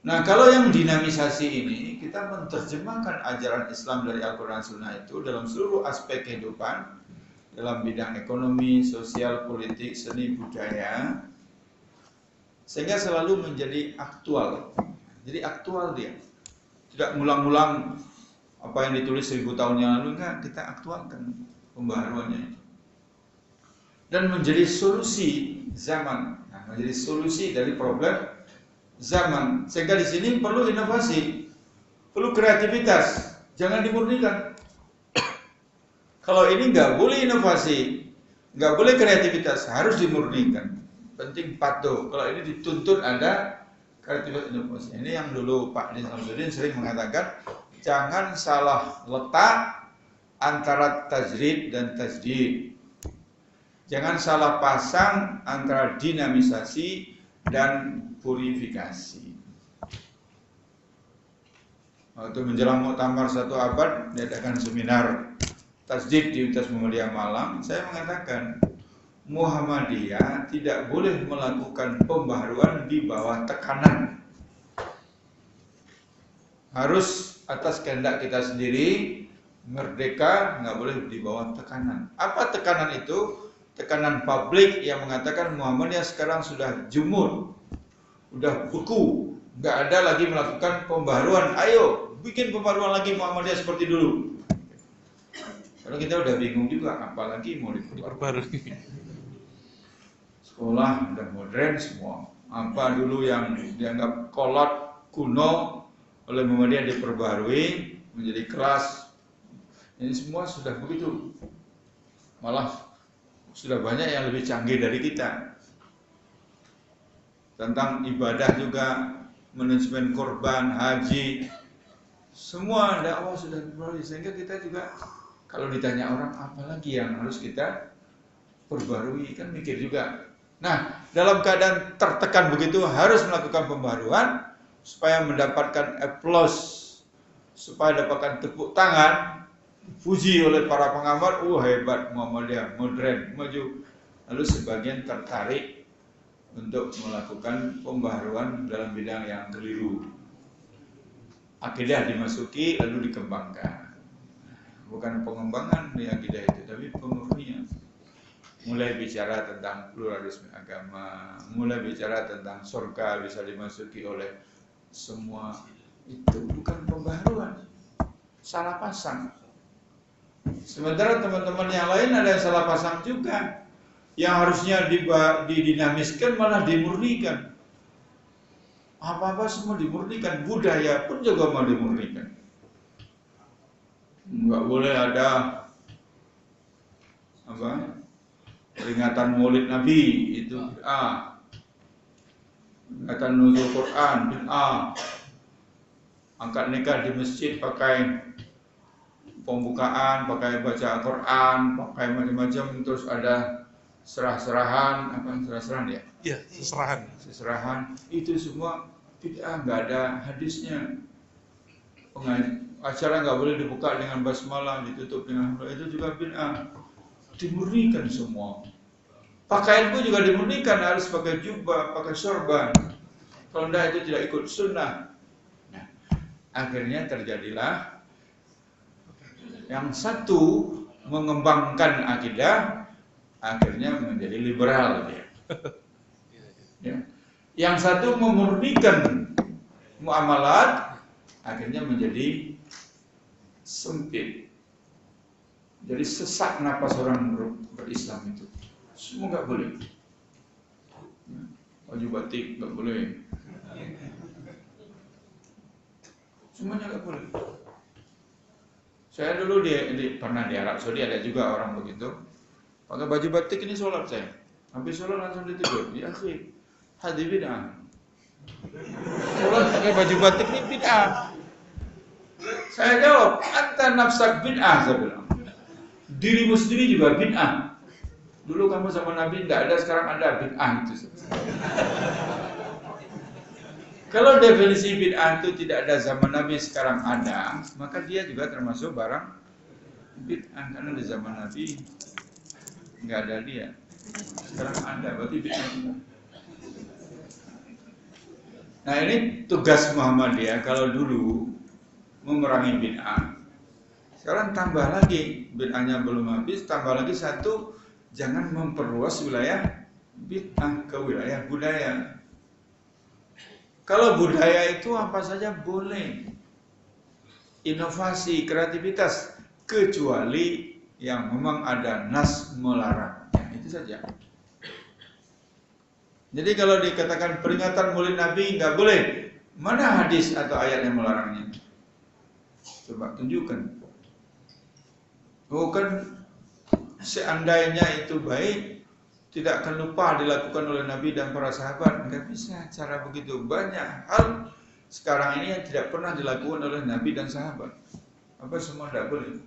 Nah, kalau yang dinamisasi ini, kita menerjemahkan ajaran Islam dari Al-Quran Sunnah itu dalam seluruh aspek kehidupan, dalam bidang ekonomi, sosial, politik, seni, budaya, sehingga selalu menjadi aktual. Jadi aktual dia, tidak ngulang-ngulang apa yang ditulis 1000 tahun yang lalu, enggak, kita aktualkan pembaharuannya itu. Dan menjadi solusi zaman, nah, menjadi solusi dari problem zaman. Sehingga di sini perlu inovasi, perlu kreativitas, jangan dimurnikan. Kalau ini nggak boleh inovasi, nggak boleh kreativitas, harus dimurnikan. Penting patuh. Kalau ini dituntut ada kreativitas inovasi. Ini yang dulu Pak Din Samsudin sering mengatakan, jangan salah letak antara tajrid dan tajdid. Jangan salah pasang antara dinamisasi dan purifikasi. Waktu menjelang muktamar 1 abad diadakan seminar tajdid di Universitas Muhammadiyah Malang, saya mengatakan Muhammadiyah tidak boleh melakukan pembaharuan di bawah tekanan. Harus atas kehendak kita sendiri, merdeka, nggak boleh di bawah tekanan. Apa tekanan itu? Tekanan publik yang mengatakan Muhammadiyah sekarang sudah jumud, udah beku, nggak ada lagi melakukan pembaharuan. Ayo bikin pembaharuan lagi Muhammadiyah seperti dulu. Kalau kita udah bingung juga, apalagi mau diperbarui. Sekolah udah modern semua. Apa dulu yang dianggap kolot, kuno oleh Muhammadiyah diperbarui menjadi kelas. Ini semua sudah begitu. Malah sudah banyak yang lebih canggih dari kita. Tentang ibadah juga, manajemen korban, haji, semua dakwah sudah diperbarui. Sehingga kita juga kalau ditanya orang apa lagi yang harus kita perbarui, kan mikir juga. Nah, dalam keadaan tertekan begitu harus melakukan pembaruan supaya mendapatkan applause, supaya dapatkan tepuk tangan, puji oleh para pengamat, hebat Muhammadiyah, modern, maju. Lalu sebagian tertarik untuk melakukan pembaharuan dalam bidang yang keliru. Akidah dimasuki lalu dikembangkan. Bukan pengembangan di akidah itu, tapi pemurnian. Mulai bicara tentang pluralisme agama, mulai bicara tentang surga bisa dimasuki oleh semua. Itu bukan pembaharuan, salah pasang. Sementara teman-teman yang lain ada yang salah pasang juga, yang harusnya didinamiskan malah dimurnikan. Apa-apa semua dimurnikan, budaya pun juga mau dimurnikan. Enggak boleh ada peringatan Maulid Nabi, itu bid'ah. Peringatan nuzul Quran bid'ah. Angkat nikah di masjid pakai pembukaan, pakai baca Quran, pakai macam-macam, terus ada serah-serahan, serah-serahan ya? Iya, seserahan. Itu semua bid'ah, nggak ada hadisnya. Acara nggak boleh dibuka dengan basmalah, ditutup dengan itu juga bid'ah. Dimurnikan semua. Pakaian pun juga dimurnikan, harus pakai jubah, pakai sorban. Kalau tidak itu tidak ikut sunnah. Nah, akhirnya terjadilah yang satu mengembangkan akidah, akhirnya menjadi liberal dia. Ya. Yang satu memurnikan muamalat, akhirnya menjadi sempit. Jadi sesak napas orang berislam itu. Semua nggak boleh. Baju batik nggak boleh. Semuanya nggak boleh. Saya dulu pernah di Arab Saudi, ada juga orang begitu. Pakai baju batik ini sholat saya. Habis sholat langsung ditegur. Ya akhi, hadis bid'ah. Sholat pakai baju batik ini bid'ah. Saya jawab, anta nafsak bid'ah, saya bilang. Dirimu sendiri juga bid'ah. Dulu kamu sama Nabi tidak ada, sekarang ada, bid'ah itu. Kalau definisi bid'ah itu tidak ada zaman Nabi, sekarang ada, maka dia juga termasuk barang bid'ah. Karena di zaman Nabi nggak ada dia, sekarang ada, berarti bid'ah juga. Nah ini tugas Muhammadiyah. Kalau dulu memerangi bid'ah, sekarang tambah lagi, bid'ahnya belum habis, tambah lagi satu, jangan memperluas wilayah bid'ah ke wilayah budaya. Kalau budaya itu apa saja boleh, inovasi, kreativitas, kecuali yang memang ada nas melarang. Itu saja. Jadi kalau dikatakan peringatan Maulid Nabi nggak boleh, mana hadis atau ayat yang melarangnya? Coba tunjukkan. Oh kan seandainya itu baik, tidak akan lupa dilakukan oleh Nabi dan para sahabat. Nggak bisa cara begitu. Banyak hal sekarang ini yang tidak pernah dilakukan oleh Nabi dan sahabat. Apa semua tidak boleh.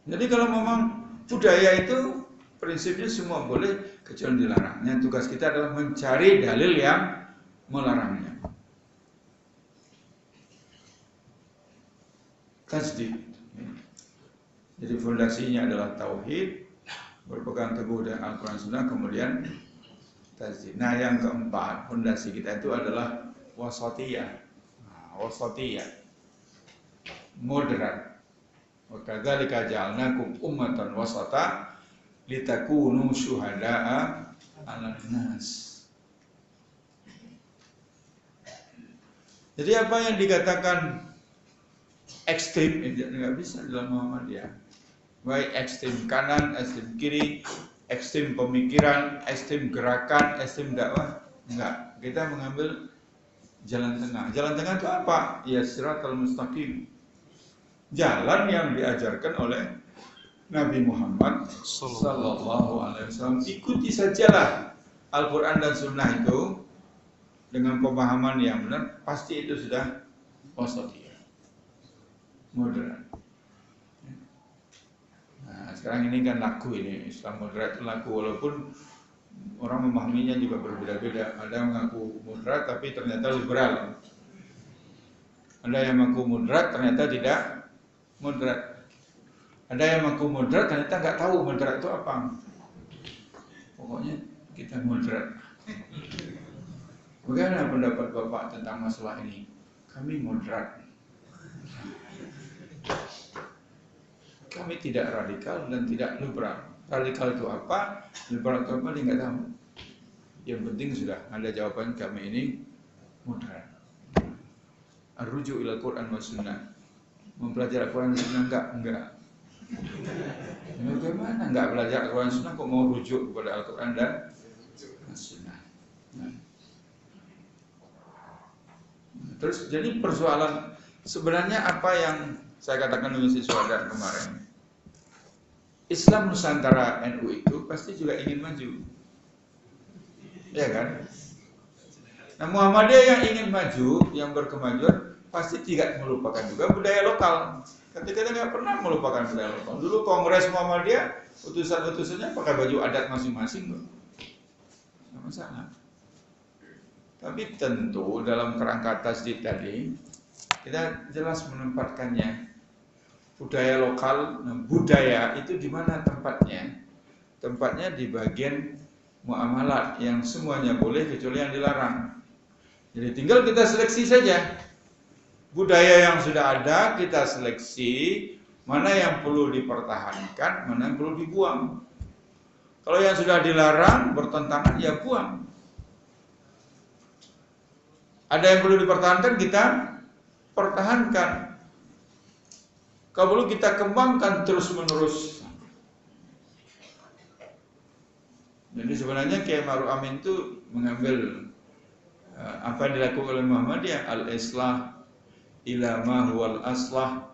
Jadi kalau memang budaya itu prinsipnya semua boleh kecuali dilarangnya. Tugas kita adalah mencari dalil yang melarangnya. Tasdik. Jadi fondasinya adalah tauhid, berpegang teguh dengan Al-Quran Sunnah, kemudian tasdik. Nah yang keempat, fondasi kita itu adalah wasatiyah. Wasatiyah, moderat. Wa kadzalika ja'alnakum ummatan wasata litakunu syuhada'a 'alan nas. Jadi apa yang dikatakan ekstrim itu nggak bisa dalam Muhammadiyah. Baik ekstrim kanan, ekstrim kiri, ekstrim pemikiran, ekstrim gerakan, ekstrim dakwah, enggak. Kita mengambil jalan tengah. Jalan tengah itu apa? Ya siratal mustaqim. Jalan yang diajarkan oleh Nabi Muhammad Sallallahu Alaihi Wasallam. Ikuti sajalah Al-Quran dan Sunnah itu dengan pemahaman yang benar, pasti itu sudah wasatiyah, moderat. Nah, sekarang ini kan laku ini Islam moderat itu laku, walaupun orang memahaminya juga berbeda-beda. Ada yang mengaku moderat tapi ternyata liberal. Ada yang mengaku moderat ternyata tidak moderat. Ada yang mengaku moderat ternyata nggak tahu moderat itu apa. Pokoknya kita moderat. Bagaimana pendapat Bapak tentang masalah ini? Kami moderat. Kami tidak radikal dan tidak liberal. Radikal itu apa? Liberal itu apa? Dia nggak tahu. Yang penting sudah ada jawaban, kami ini moderat. Ar-ruju' ila Quran wa Sunnah. Mempelajari Al-Quran dan Sunnah enggak. Bagaimana enggak belajar Al-Quran dan Sunnah kok mau rujuk kepada Al-Quran dan Sunnah? Nah. Terus jadi persoalan sebenarnya apa yang saya katakan dengan siswa dan kemarin, Islam Nusantara NU itu pasti juga ingin maju, ya kan? Nah Muhammadiyah yang ingin maju, yang berkemajuan, pasti tidak melupakan juga budaya lokal. Kita nggak pernah melupakan budaya lokal. Dulu Kongres Muhammadiyah, utusan-utusannya pakai baju adat masing-masing, nggak masalah. Tapi tentu dalam kerangka tasdid tadi, kita jelas menempatkannya. Budaya lokal, budaya itu di mana tempatnya? Tempatnya di bagian muamalat yang semuanya boleh kecuali yang dilarang. Jadi tinggal kita seleksi saja. Budaya yang sudah ada kita seleksi, mana yang perlu dipertahankan, mana yang perlu dibuang. Kalau yang sudah dilarang bertentangan ya buang. Ada yang perlu dipertahankan, kita pertahankan. Kalau perlu kita kembangkan terus-menerus. Jadi sebenarnya Kiai Ma'ruf Amin itu mengambil apa yang dilakukan oleh Muhammadiyah, al-islah ila ma huwal aslah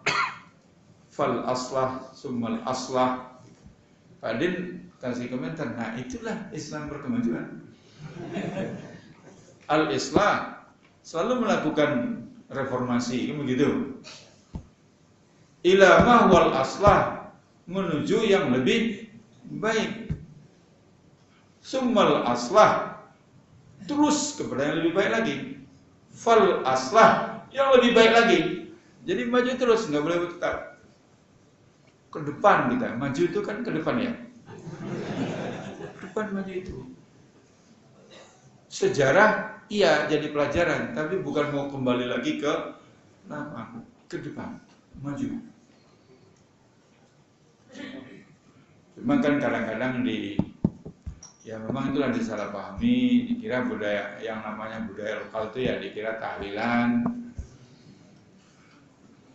fal aslah summal aslah. Pak Din kasih komentar, nah itulah Islam berkemajuan. Al-islah selalu melakukan reformasi, begitu. Ila ma huwal aslah, menuju yang lebih baik. Summal aslah, terus kepada yang lebih baik lagi. Fal aslah, yang lebih baik lagi. Jadi maju terus, nggak boleh tetap ke depan kita. Maju itu kan ke depan ya. Ke depan maju itu. sejarah iya jadi pelajaran, tapi bukan mau kembali lagi ke depan, maju. Cuma kan kadang-kadang ya memang itulah disalahpahami, dikira budaya yang namanya budaya lokal itu ya dikira tahlilan.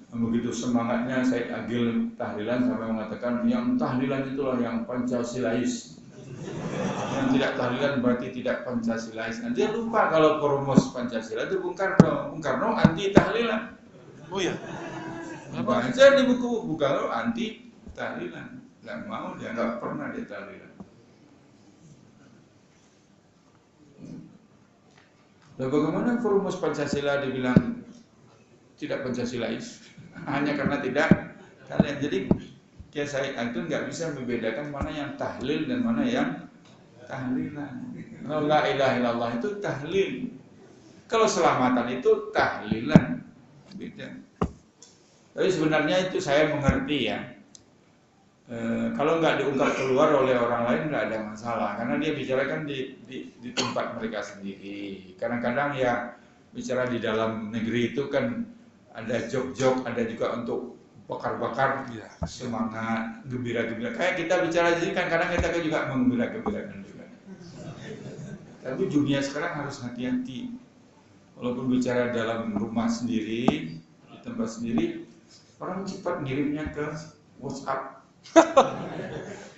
Begitu semangatnya Said Agil tahlilan sampai mengatakan yang tahlilan itulah yang Pancasilais. Yang tidak tahlilan berarti tidak Pancasilais. Nanti dia lupa kalau perumus Pancasila itu Bung Karno. Bung Karno anti tahlilan. Oh ya. Baca di buku Bung Karno anti tahlilan. Nggak mau, dia nggak pernah dia tahlilan. Nah, bagaimana perumus Pancasila dibilang tidak Pancasilais? Hanya karena tidak tahlilan. Jadi Kiai Said Agil nggak bisa membedakan mana yang tahlil dan mana yang tahlilan. Kalau la ilaha illallah itu tahlil. Kalau selamatan itu tahlilan. Beda. Tapi sebenarnya itu saya mengerti ya. Kalau nggak diungkap keluar oleh orang lain nggak ada masalah, karena dia bicarakan di tempat mereka sendiri. Kadang-kadang ya bicara di dalam negeri itu kan ada jok-jok, ada juga untuk bakar-bakar ya, semangat, gembira-gembira. Kayak kita bicara di sini kan kadang kita kan juga menggembira-gembirakan juga. Tapi dunia sekarang harus hati-hati. Walaupun bicara dalam rumah sendiri, di tempat sendiri, orang cepat ngirimnya ke WhatsApp.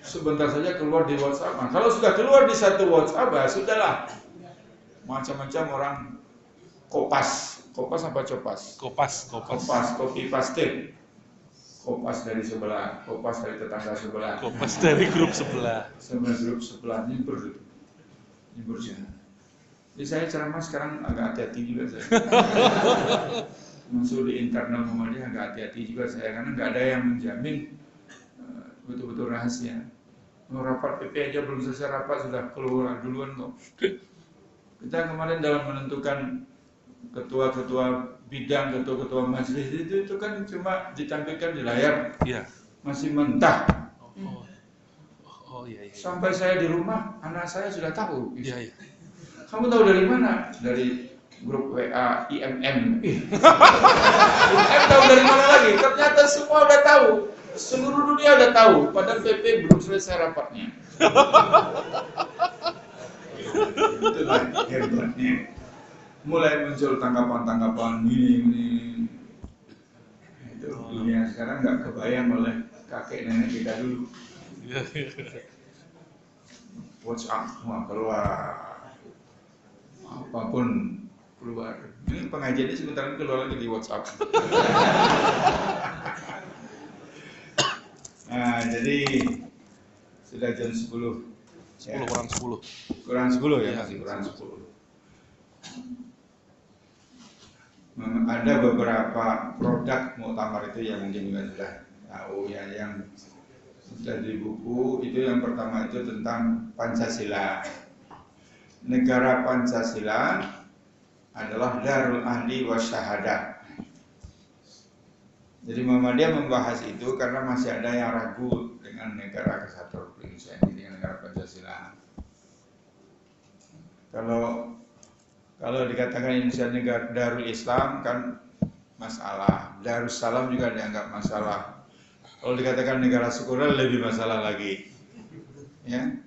Sebentar saja keluar di WhatsApp. Nah, kalau sudah keluar di satu WhatsApp, ya sudahlah. Macam-macam orang kopas apa copas? Kopas, copy paste. Kopas dari sebelah, kopas dari tetangga sebelah, kopas dari grup sebelah. Grup sebelah nyibur sana. Jadi saya ceramah sekarang agak hati-hati juga saya. Masuk di internal Muhammadiyah agak hati-hati juga saya, karena nggak ada yang menjamin betul-betul rahasia. Mau rapat PP aja belum selesai rapat sudah keluar duluan kok. Kita kemarin dalam menentukan ketua-ketua bidang, ketua-ketua majelis itu kan cuma ditampilkan di layar, ya. Masih mentah. Iya. Sampai saya di rumah, anak saya sudah tahu. Iya. Kamu tahu dari mana? Dari grup WA IMM. IMM tahu dari mana lagi? Ternyata semua udah tahu. Seluruh dunia udah tahu. Padahal PP belum selesai rapatnya. Itulah hebatnya. Mulai muncul tanggapan-tanggapan ini. Itu dunia sekarang nggak kebayang oleh kakek nenek kita dulu. WhatsApp semua keluar, apapun keluar. Ini pengajian ini sebentar lagi keluar lagi di WhatsApp. Nah, jadi sudah jam 10. 10 kurang 10. Kurang 10 ya, masih kurang 10. Ada beberapa produk muktamar itu yang mungkin juga sudah tahu ya, yang sudah di buku itu. Yang pertama itu tentang Pancasila. Negara Pancasila adalah Darul Ahdi wa Syahadah. Jadi Muhammadiyah membahas itu karena masih ada yang ragu dengan negara kesatuan Republik Indonesia ini, dengan negara Pancasila. Kalau dikatakan Indonesia negara Darul Islam kan masalah, Darussalam juga dianggap masalah. Kalau dikatakan negara sekuler lebih masalah lagi. Ya.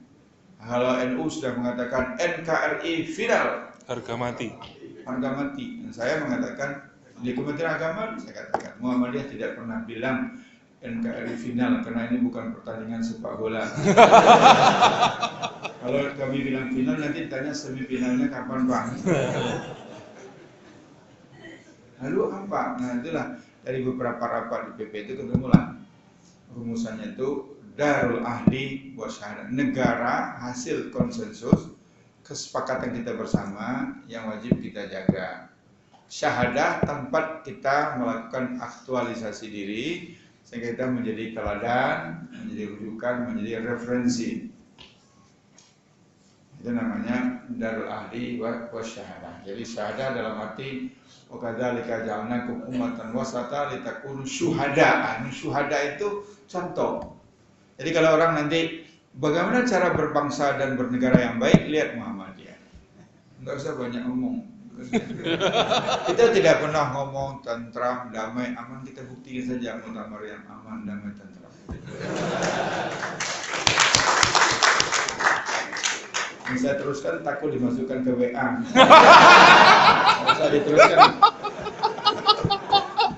Kalau NU sudah mengatakan NKRI final, harga mati. Dan saya mengatakan di Kementerian Agama, saya katakan Muhammadiyah tidak pernah bilang NKRI final karena ini bukan pertandingan sepak bola. Kalau kami bilang final nanti ditanya semifinalnya kapan Pak? Lalu apa? Nah itulah dari beberapa rapat di PP itu ketemulah rumusannya itu Darul Ahdi wa Syahadah, negara hasil konsensus kesepakatan kita bersama yang wajib kita jaga. Syahadah tempat kita melakukan aktualisasi diri sehingga kita menjadi teladan, menjadi rujukan, menjadi referensi. Itu namanya Darul Ahdi wa Syahadah. Jadi syahadah dalam arti wa kadzalika ja'alnakum ummatan wasata litakunu syuhada. Syuhada itu contoh. Jadi kalau orang nanti bagaimana cara berbangsa dan bernegara yang baik, lihat Muhammadiyah. nggak usah banyak ngomong. Kita tidak pernah ngomong tentram, damai, aman. Kita buktikan saja muktamar yang aman, damai, tentram. Bisa teruskan, takut dimasukkan ke WA. Bisa diteruskan.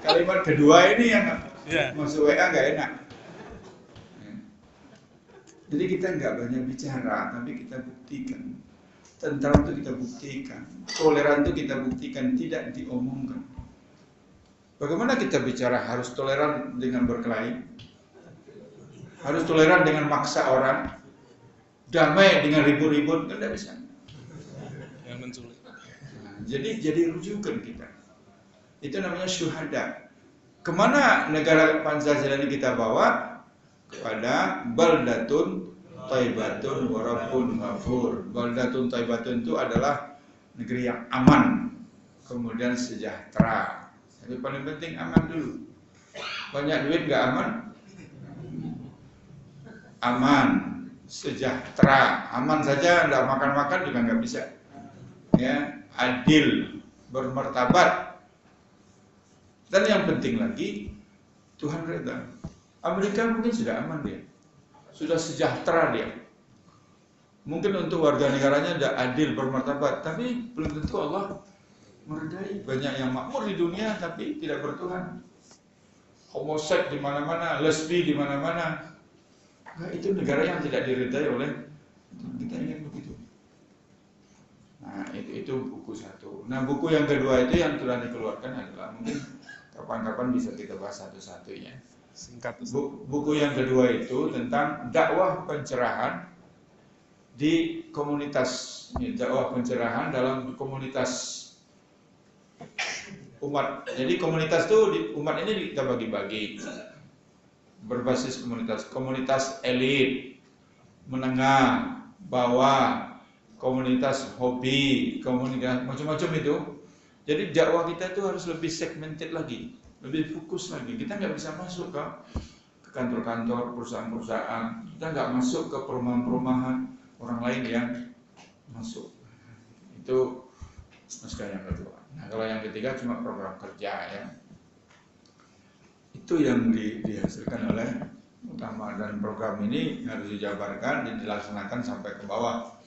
Kalimat kedua ini yang masuk WA nggak enak. Jadi kita nggak banyak bicara, tapi kita buktikan. Tentram itu kita buktikan, toleran itu kita buktikan, tidak diomongkan. Bagaimana kita bicara harus toleran dengan berkelahi? Harus toleran dengan maksa orang? Damai dengan ribut-ribut? Kan tidak bisa. Yang menculik. Jadi rujukan kita. Itu namanya syuhada. Kemana negara Pancasila ini kita bawa? Kepada baldatun Thaibatun warabbun ghafur. Baldatun Thaibatun itu adalah negeri yang aman, kemudian sejahtera. Jadi paling penting aman dulu. Banyak duit nggak aman? Aman, sejahtera. Aman saja nggak makan-makan juga nggak bisa. Ya, adil, bermartabat. Dan yang penting lagi, Tuhan reda. Amerika mungkin sudah aman dia. Sudah sejahtera dia. Mungkin untuk warga negaranya sudah adil, bermartabat, tapi belum tentu Allah meredai. Banyak yang makmur di dunia tapi tidak bertuhan. Homoseks di mana-mana, lesbi di mana-mana. Nah, itu negara yang tidak diredai oleh kita ingin begitu. Nah, itu buku satu. Nah, buku yang kedua itu yang telah dikeluarkan adalah mungkin kapan-kapan bisa kita bahas satu-satunya. Singkat. Buku yang kedua itu tentang dakwah pencerahan di komunitas, dakwah pencerahan dalam komunitas umat. Jadi komunitas itu umat ini kita bagi-bagi berbasis komunitas elit, menengah, bawah, komunitas hobi, komunitas macam-macam itu. Jadi dakwah kita itu harus lebih segmented lagi. Lebih fokus lagi. Kita nggak bisa masuk ke kantor-kantor, perusahaan-perusahaan. Kita nggak masuk ke perumahan-perumahan orang lain yang masuk. Itu naskah yang kedua. Nah, kalau yang ketiga cuma program kerja ya. Itu yang dihasilkan oleh Muktamar, dan program ini harus dijabarkan dan dilaksanakan sampai ke bawah.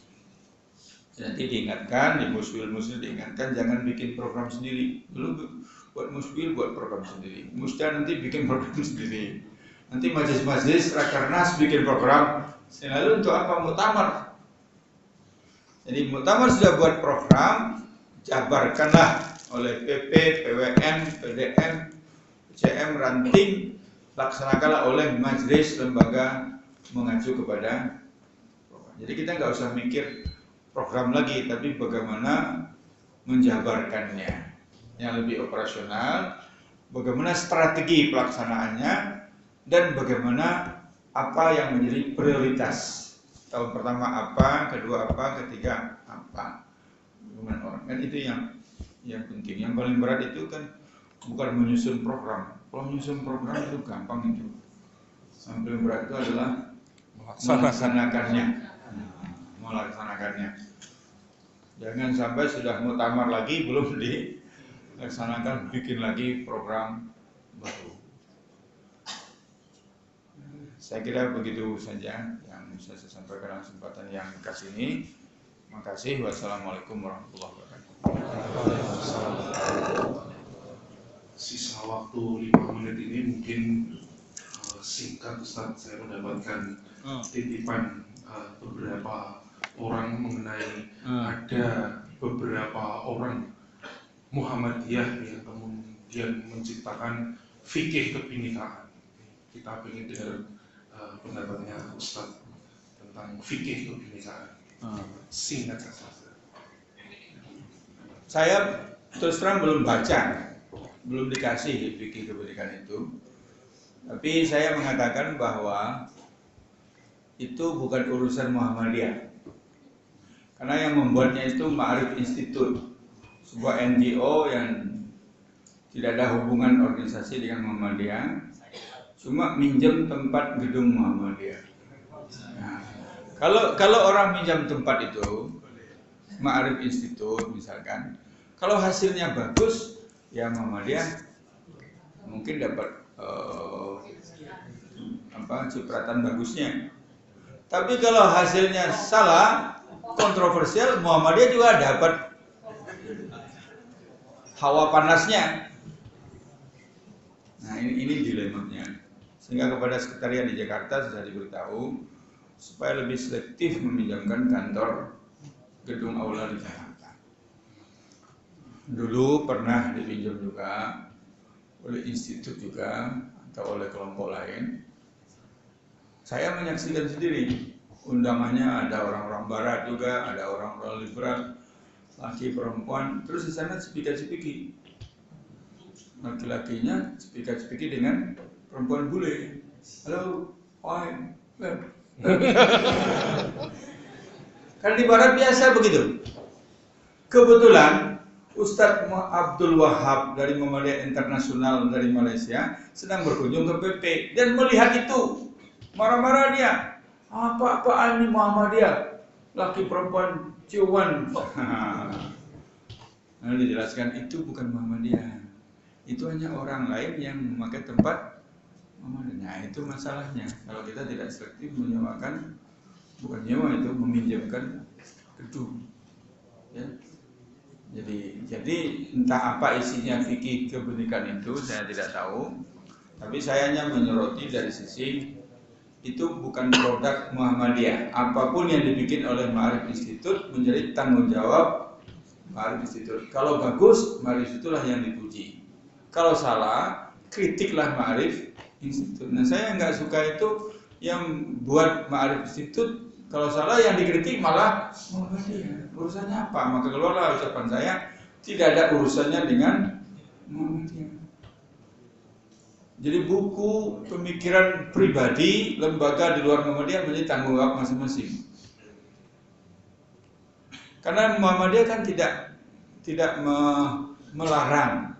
Nanti diingatkan, di musbil diingatkan jangan bikin program sendiri. Dulu buat musbil buat program sendiri. Musda nanti bikin program sendiri. Nanti majelis rakernas bikin program. Lalu untuk apa muktamar? Jadi muktamar sudah buat program, jabarkanlah oleh PP, PWN, PDM, PCM, ranting, laksanakanlah oleh majelis lembaga mengacu kepada program. Jadi kita nggak usah mikir program lagi, tapi bagaimana menjabarkannya yang lebih operasional, bagaimana strategi pelaksanaannya, dan bagaimana apa yang menjadi prioritas. Tahun pertama apa, kedua apa, ketiga apa. Hubungan orang kan itu yang penting. Yang paling berat itu kan bukan menyusun program. Kalau menyusun program itu gampang itu. Yang paling berat itu adalah melaksanakannya. Jangan sampai sudah muktamar lagi belum dilaksanakan, bikin lagi program baru. Saya kira begitu saja yang bisa saya sampaikan dalam kesempatan yang khas ini. Terima kasih. Wassalamualaikum warahmatullahi wabarakatuh. Sisa waktu 5 menit ini mungkin singkat Ustaz, saya mendapatkan titipan beberapa orang mengenai ada beberapa orang Muhammadiyah yang kemudian menciptakan fikih kebinekaan. Kita ingin dengar pendapatnya Ustaz tentang fikih kebinekaan. Singkat saja. Saya terus terang belum baca, belum dikasih fikih kebinekaan itu. Tapi saya mengatakan bahwa itu bukan urusan Muhammadiyah. Karena yang membuatnya itu Ma'arif Institute, sebuah NGO yang tidak ada hubungan organisasi dengan Muhammadiyah, cuma minjem tempat gedung Muhammadiyah. Nah, kalau orang minjam tempat itu, Ma'arif Institute misalkan, kalau hasilnya bagus, ya Muhammadiyah mungkin dapat cipratan bagusnya. Tapi kalau hasilnya salah, kontroversial, Muhammadiyah juga dapat hawa panasnya. Nah ini dilemanya. Sehingga kepada sekretariat di Jakarta sudah diberitahu supaya lebih selektif meminjamkan kantor gedung aula di Jakarta. Dulu pernah dipinjam juga oleh institut juga atau oleh kelompok lain. Saya menyaksikan sendiri, undangannya ada orang-orang barat juga, ada orang-orang liberal, laki perempuan, terus di sana cepika-cepiki. Laki-lakinya cepika-cepiki dengan perempuan bule. Halo, fine. Kan di barat biasa begitu. Kebetulan Ustadz Abdul Wahab dari Muhammadiyah Internasional dari Malaysia sedang berkunjung ke PP dan melihat itu, marah-marah dia. Apa-apaan ini Muhammadiyah? Laki perempuan ciuman. Lalu dijelaskan itu bukan Muhammadiyah. Itu hanya orang lain yang memakai tempat Muhammadiyah. Nah, itu masalahnya. Kalau kita tidak selektif menyewakan, bukan nyewa itu, meminjamkan gedung. Ya. Jadi entah apa isinya fikih kebenekaan itu saya tidak tahu, tapi saya hanya menyoroti dari sisi itu bukan produk Muhammadiyah. Apapun yang dibikin oleh Ma'arif Institute menjadi tanggung jawab Ma'arif Institute. Kalau bagus, Ma'arif itulah yang dipuji. Kalau salah, kritiklah Ma'arif Institute. Nah saya nggak suka itu yang buat Ma'arif Institute. Kalau salah yang dikritik malah Muhammadiyah. Urusannya apa? Maka keluarlah ucapan saya, tidak ada urusannya dengan Muhammadiyah. Jadi buku pemikiran pribadi lembaga di luar Muhammadiyah menjadi tanggung jawab masing-masing. Karena Muhammadiyah kan tidak melarang.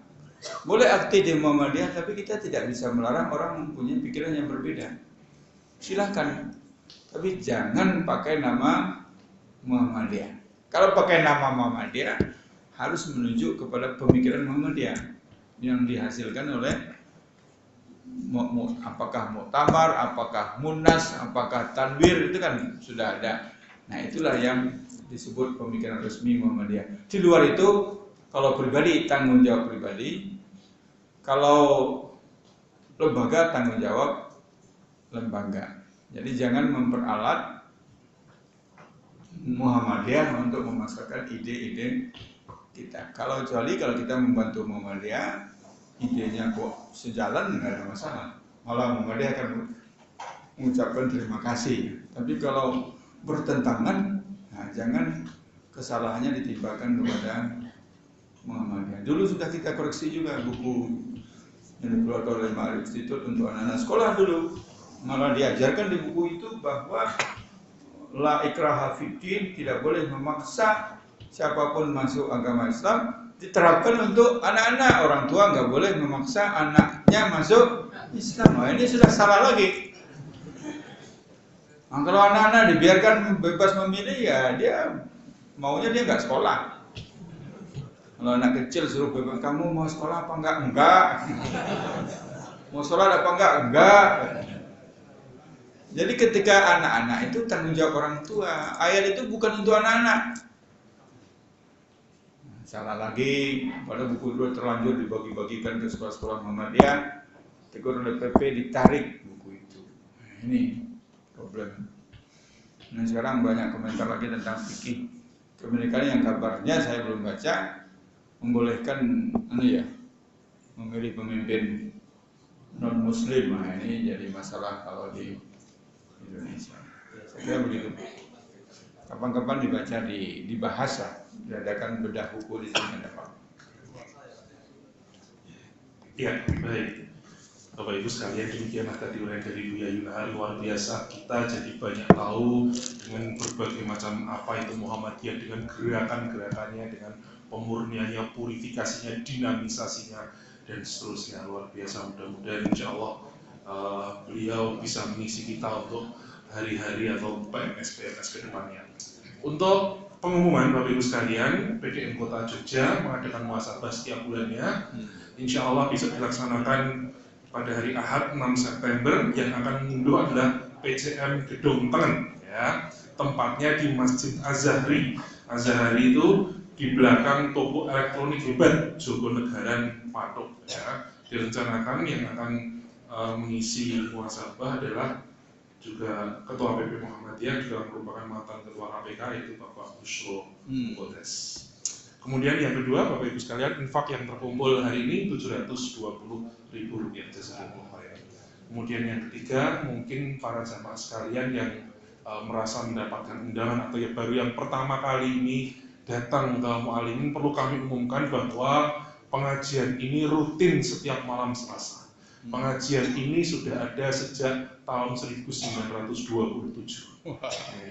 Boleh aktif di Muhammadiyah, tapi kita tidak bisa melarang orang mempunyai pikiran yang berbeda. Silakan. Tapi jangan pakai nama Muhammadiyah. Kalau pakai nama Muhammadiyah harus menunjuk kepada pemikiran Muhammadiyah yang dihasilkan oleh apakah muktamar, apakah munas, apakah tanwir, itu kan sudah ada. Nah itulah yang disebut pemikiran resmi Muhammadiyah. Di luar itu kalau pribadi tanggung jawab pribadi, kalau lembaga tanggung jawab lembaga. Jadi jangan memperalat Muhammadiyah untuk memasarkan ide-ide kita. Kalau kita membantu Muhammadiyah, idenya kok sejalan, nggak ada masalah. Malah Muhammadiyah akan mengucapkan terima kasih. Tapi kalau bertentangan, nah jangan kesalahannya ditimpakan kepada Muhammadiyah. Dulu sudah kita koreksi juga buku yang dikeluarkan oleh Ma'arif Institute untuk anak-anak sekolah dulu. Malah diajarkan di buku itu bahwa la ikraha fiddin, tidak boleh memaksa siapapun masuk agama Islam, diterapkan untuk anak-anak. Orang tua nggak boleh memaksa anaknya masuk Islam. Nah, ini sudah salah lagi. Nah, kalau anak-anak dibiarkan bebas memilih, ya dia maunya dia nggak sekolah. Kalau anak kecil suruh bebas, kamu mau sekolah apa enggak? Enggak. Mau sholat apa enggak? Enggak. Jadi ketika anak-anak itu tanggung jawab orang tua. Ayat itu bukan untuk anak-anak. Salah lagi, pada buku itu terlanjur dibagi-bagikan ke sekolah-sekolah Muhammadiyah, tegur oleh PP, ditarik buku itu. Ini problem. Nah sekarang banyak komentar lagi tentang fikih kemerdekaan yang kabarnya saya belum baca, membolehkan memilih pemimpin non Muslim. Nah ini jadi masalah kalau di Indonesia. Saya kira begitu. Kapan-kapan dibaca, dibahas lah, diadakan bedah buku di sini ada Pak. Ya, baik. Bapak Ibu sekalian, demikianlah tadi uraian dari Buya Yunahar. Luar biasa, kita jadi banyak tahu dengan berbagai macam apa itu Muhammadiyah, dengan gerakan-gerakannya, dengan pemurniannya, purifikasinya, dinamisasinya, dan seterusnya. Luar biasa. Mudah-mudahan insya Allah beliau bisa mengisi kita untuk hari-hari atau PMS ke depannya. Untuk pengumuman Bapak Ibu sekalian, PGM Kota Jogja mengadakan muhasabah setiap bulannya. Insya Allah bisa dilaksanakan pada hari Ahad 6 September. Yang akan mengunduh adalah PCM Gedung Tengen, ya. Tempatnya di Masjid Az-Zahri. Az-Zahri itu di belakang toko elektronik hebat Jogonegaran Patok, ya. Direncanakan yang akan mengisi muhasabah adalah juga Ketua PP Muhammadiyah, juga merupakan mantan Ketua KPK, yaitu Bapak Bushro Mukodes. Kemudian yang kedua, Bapak Ibu sekalian, infak yang terkumpul hari ini Rp720.000 jazakumullah khairan. Kemudian yang ketiga, mungkin para jamaah sekalian yang merasa mendapatkan undangan atau yang baru yang pertama kali ini datang ke Mu'alimin, perlu kami umumkan bahwa pengajian ini rutin setiap malam Selasa. Pengajian ini sudah ada sejak tahun 1927.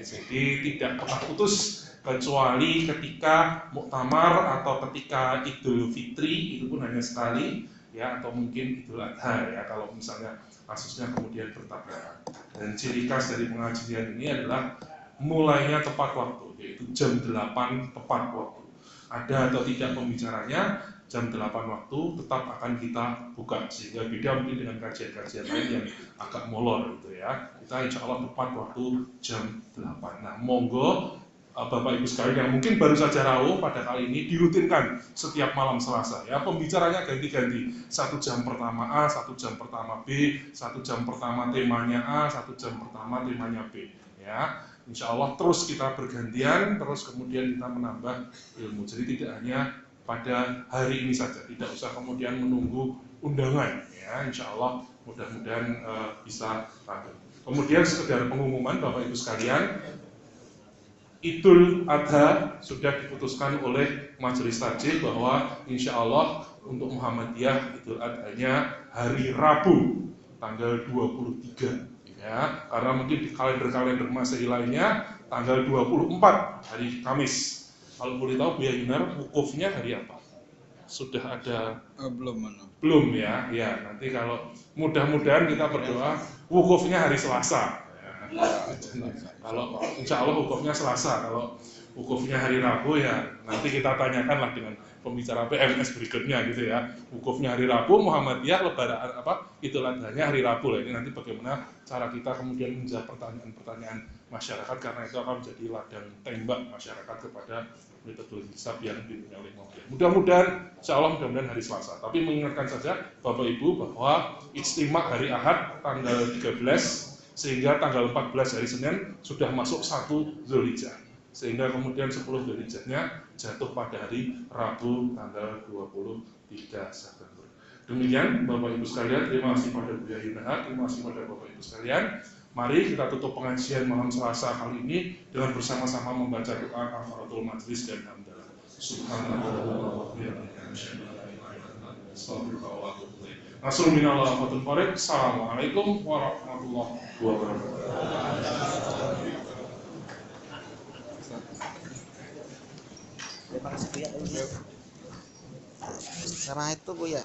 Jadi tidak pernah putus, kecuali ketika muktamar atau ketika Idul Fitri, itu pun hanya sekali, ya, atau mungkin Idul Adha, ya, kalau misalnya kasusnya kemudian bertabrakan. Dan ciri khas dari pengajian ini adalah mulainya tepat waktu, yaitu jam 8 tepat waktu. Ada atau tidak pembicaranya, jam 8 waktu tetap akan kita buka, sehingga beda mungkin dengan kajian-kajian lain yang agak molor gitu, ya. Kita insya Allah tepat waktu jam 8. Nah, monggo Bapak Ibu sekalian yang mungkin baru saja rawuh pada kali ini dirutinkan setiap malam Selasa, ya. Pembicaranya ganti-ganti, 1 jam pertama A, 1 jam pertama B, 1 jam pertama temanya A, 1 jam pertama temanya B, ya. Insya Allah terus kita bergantian, terus kemudian kita menambah ilmu. Jadi tidak hanya pada hari ini saja, tidak usah kemudian menunggu undangan, ya. Insya Allah mudah-mudahan bisa rampung. Kemudian sekedar pengumuman Bapak Ibu sekalian, Idul Adha sudah diputuskan oleh Majelis Takjil bahwa insya Allah untuk Muhammadiyah Idul Adhanya hari Rabu tanggal 23, ya. Karena mungkin di kalender-kalender Masehi lainnya tanggal 24 hari Kamis. Kalau boleh tahu Buya Yunar, wukufnya hari apa? Sudah ada? Belum, ya. Ya, nanti kalau mudah-mudahan kita berdoa wukufnya hari Selasa. Ya. Kalau insya Allah wukufnya Selasa, kalau wukufnya hari Rabu, ya nanti kita tanyakanlah dengan pembicara PMS berikutnya gitu, ya. Wukufnya hari Rabu, Muhammadiyah lebaran Idul Adhanya hari Rabu lah. Ini nanti bagaimana cara kita kemudian menjawab pertanyaan-pertanyaan masyarakat, karena itu akan menjadi ladang tembak masyarakat kepada metode hisab yang dimiliki oleh Muhammadiyah. Mudah-mudahan, insya Allah mudah-mudahan hari Selasa. Tapi mengingatkan saja Bapak Ibu bahwa Ijtima hari Ahad tanggal 13, sehingga tanggal 14 hari Senin sudah masuk 1 Zulhijjah. Sehingga kemudian 10 Zulhijjahnya jatuh pada hari Rabu tanggal 23 September. Demikian Bapak Ibu sekalian, terima kasih pada Buya Yunar, terima kasih pada Bapak Ibu sekalian. Mari kita tutup pengajian malam Selasa kali ini dengan bersama-sama membaca doa kafaratul majlis dan hamdalah. Subhanallah wa bihamdihi, asyhadu an la ilaha illallah, astaghfirullah wa atubu ilaih. Nasrul minallah wa fathul qarib. Assalamualaikum warahmatullahi wabarakatuh. Terima kasih Bu ya. Sama itu Bu ya.